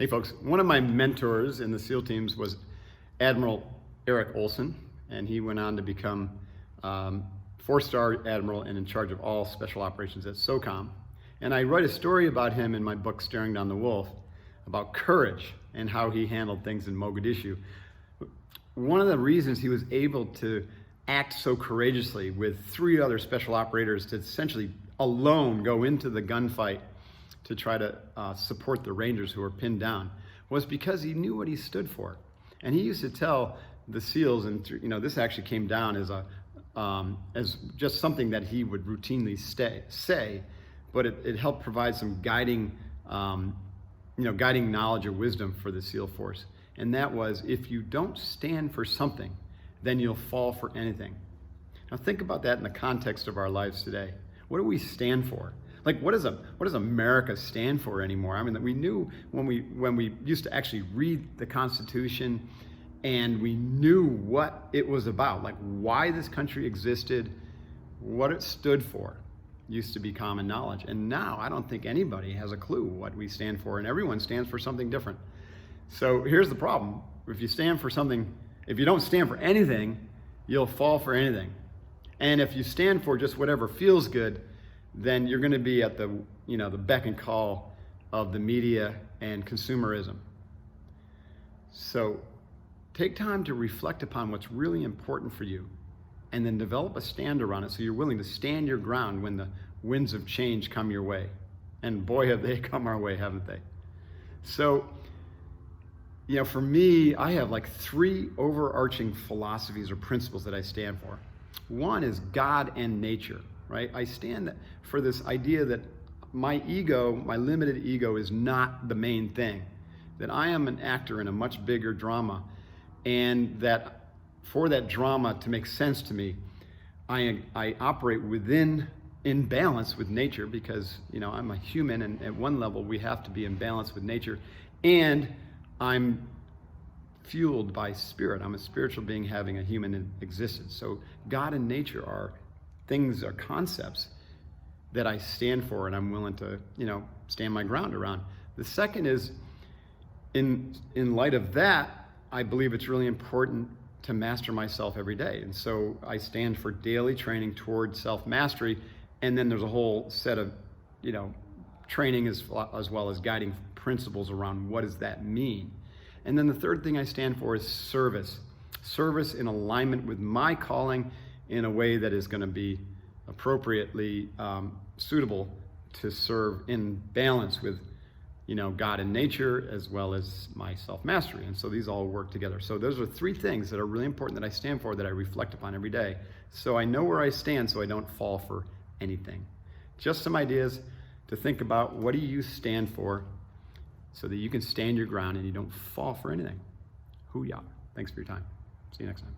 Hey folks, one of my mentors in the SEAL teams was Admiral Eric Olson, and he went on to become 4-star admiral and in charge of all special operations at SOCOM. And I write a story about him in my book, Staring Down the Wolf, about courage and how he handled things in Mogadishu. One of the reasons he was able to act so courageously with 3 other special operators to essentially alone go into the gunfight to try to support the Rangers who were pinned down was because he knew what he stood for. And he used to tell the SEALs, and this actually came down as just something that he would routinely say, but it helped provide some guiding knowledge or wisdom for the SEAL force. And that was, if you don't stand for something, then you'll fall for anything. Now think about that in the context of our lives today. What do we stand for? Like, what does America stand for anymore? I mean, we knew when we used to actually read the Constitution, and we knew what it was about, like why this country existed, what it stood for, used to be common knowledge. And now I don't think anybody has a clue what we stand for, and everyone stands for something different. So here's the problem. If you don't stand for anything, you'll fall for anything. And if you stand for just whatever feels good, then you're going to be at the beck and call of the media and consumerism. So take time to reflect upon what's really important for you, and then develop a stand around it so you're willing to stand your ground when the winds of change come your way. And boy, have they come our way, haven't they? So, for me, I have like 3 overarching philosophies or principles that I stand for. One is God and nature, right? I stand for this idea that my ego, my limited ego, is not the main thing. That I am an actor in a much bigger drama, and that for that drama to make sense to me, I operate in balance with nature, because I'm a human, and at one level we have to be in balance with nature, and I'm fueled by spirit. I'm a spiritual being having a human existence. So God and nature are things, are concepts that I stand for, and I'm willing to stand my ground around. The second is, in light of that, I believe it's really important to master myself every day. And so I stand for daily training toward self-mastery, and then there's a whole set of training as well as guiding principles around what does that mean. And then the third thing I stand for is service. Service in alignment with my calling in a way that is going to be appropriately suitable to serve in balance with God and nature, as well as my self-mastery. And so these all work together. So those are 3 things that are really important that I stand for, that I reflect upon every day. So I know where I stand, so I don't fall for anything. Just some ideas to think about. What do you stand for, so that you can stand your ground and you don't fall for anything? Hoo-yah. Thanks for your time. See you next time.